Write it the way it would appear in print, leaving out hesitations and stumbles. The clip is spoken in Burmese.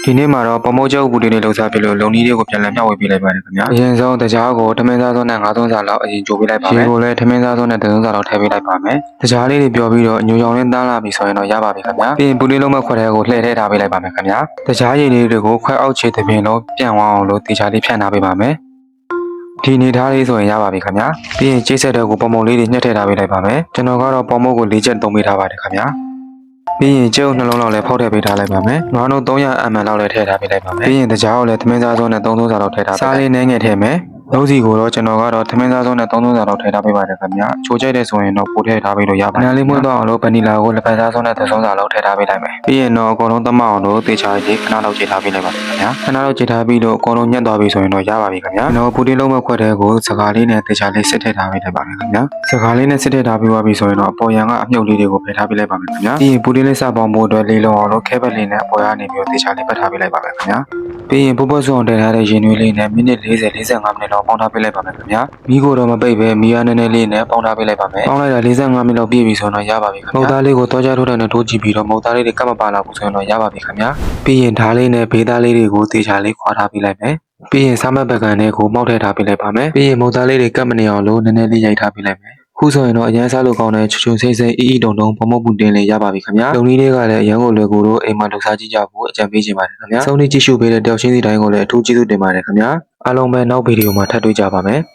ဒီနေ့မှာတော့ပမောကျောက်ဘူးတွေနဲ့လှုပ်ရှားပြလို့လုံနီးတွေကိုပြန်လည်မျှဝေပေးလိုက်ပါတယ်ခင်ဗျာအရင်ဆုံးတကြားကိုထမင်းစားစုံးနဲ့ငါးသွန်းစာလောက်အရင်ကြိုပေးလိုက်ပါမယ်ရေကိုလည်းထမင်းစားစုံးနဲ့တစုံစာလောက်ထည့်ပေးလိုက်ပါမယ်တကြားလေးတွေပြောပြီးတော့ညိုရောင်လေးတန်းလာပြီဆိုရင်တော့ရပါပြီခင်ဗျာပြီးရင်ဘူးလေးလုံးမဲ့ခွက်ထဲကိုလှည့်ထည့်ထားပေးလိုက်ပါမယ်ခင်ဗျာတကြားရည်လေးတွေကိုခွက်အောက်ခြေတစ်ပြင်လုံးပြန့်ဝအောင်လို့တေချာလေးဖြန့်ထားပေးပါမယ်ဒီနေသားလေးဆိုရင်ရပါပြီခင်ဗျာပြီးရင်ကျိတ်ဆက်တဲ့ကိုပုံပုံလေးတွေညှက်ထည့်ထားပေးလိုက်ပါမယ်ကျွန်တော်ကတော့ပုံမုတ်ကို၄ချက်သုံးပေးထားပါတယ်ခင်ဗျာပြီးရင်ကျုပ်နှလုံးလောက်လည်းဖောက်ထည့်ပေးထားလိုက်ပါမယ်။နွားနို့300 ml လောက်လည်းထည့်ထားပေးလိုက်ပါမယ်။ပြီးရင်တကြားကိုလည်းသမင်းစားစုံးနဲ့3သုံးစာလောက်ထည့်ထားပေးစားလေးနည်းငယ်ထည့်မယ်။လုံးစီကိုတော့ကျွန်တော်ကတော့သမင်းစားစုံးနဲ့3သုံးစာလောက်ထည့်ထားပေးပါတယ်ခင်ဗျာ။ချိုးကြိုက်တဲ့ဆိုရင်တော့ပို့ထည့်ထားပေးလို့ရပါတယ်။နားလေးမွေးတော့အောင်လို့ဗနီလာကိုလက်ဖက်စားစုံးနဲ့3သုံးစာလောက်ထည့်ထားပေးလိုက်မယ်။ပြီးရင်တော့အကုန်လုံးသမအောင်လို့တေချာကြီးခဏလောက်ကြည့်ထားပေးလိုက်ပါခင်ဗျာ။ခဏလောက်ကြည့်ထားပြီးလို့အကုန်လုံးညှက်သွားပြီဆိုရင်တော့ရပါပြီခင်ဗျာ။ကျွန်တော်ပူတင်းလုံးမခွက်တဲ့ကိုစကားလေးနဲ့တေချာလေးစစ်ထည့်ထားပေးလိုက်ပါမယ်ခင်ဗျာ။စကားလေးနဲ့စစ်ထည့်ထားပြီးသွားပြီဆိုရင်တော့အပေါ်ရန်ကအမြုပ်လေးတွေကိုဖယ်ထားပေးလိုက်ပါမယ်ခင်ဗျာ။ပြီးရင်ပူတင်းလေးစပေါင်းဖို့အတွက်လေးလုံးအောင်လို့ခဲဘက်လေးနဲ့အပေါ်ရနေပြီးတေချာလေးပတ်ထားပေးလိုက်ပါမယ်ခင်ဗျာ။ပြီးရင်ပုပ္ပစုံတင်ထားတဲ့ရင်နွေးလေးနဲ့မိနစ်40 45မိနစ်လောက်ပေါင်းထားပေးလိုက်ပါမယ်ခင်ဗျာ။မီးကိုတော့မပိတ်ပဲမီးအားနည်းနည်းလေးနဲ့ပေါင်းထားပေးလိုက်ပါမယ်။ပေါင်းလိုက်တာ45မိနစ်လောက်ပြည့်ပြီဆိုတော့ရပါပြီခင်ဗျာ။မုတ်သားလေးကိုတော့ကြထိုးတဲ့နဲ့ထိုးကြည့်ပြီးတော့မုတ်သားလေးတွေကပ်မပါလာဘူးဆိုရင်တော့ရပါပြီခင်ဗျာ။ပြီးရင်ဓာတ်လေးနဲ့ဘေးသားလေးတွေကိုတေချာလေးခွာထားပေးလိုက်မယ်။ပြီးရင်ဆမ်းမက်ပကံလေးကိုမောက်ထည့်ထားပေးလိုက်ပါမယ်။ပြီးရင်မုတ်သားလေးတွေကပ်မနေအောင်လို့နည်းနည်းလေးရိုက်ထားပေးလိုက်မယ်။ခုဆိုရင်တော့အရန်စားလို့ကောင်းတဲ့ချွတ်ချွတ်စိမ့်စိမ့်အီတုံတုံပမောပူတင်လေးရပါပြီခင်ဗျာ။လုံလေးတွေကလည်းအရန်ကိုလွယ်ကူလို့အိမ်မှာလှူစားကြည့်ကြဖို့အကြံပေးချင်ပါတယ်ခင်ဗျာ။ဆုံးဖြတ်ကြည့်ရှုပေးတဲ့တယောက်ချင်းစီတိုင်းကိုလည်းအထူးကျေးဇူးတင်ပါတယ်ခင်ဗျာ။အားလုံးပဲနောက်ဗီဒီယိုမှာထပ်တွေ့ကြပါမယ်။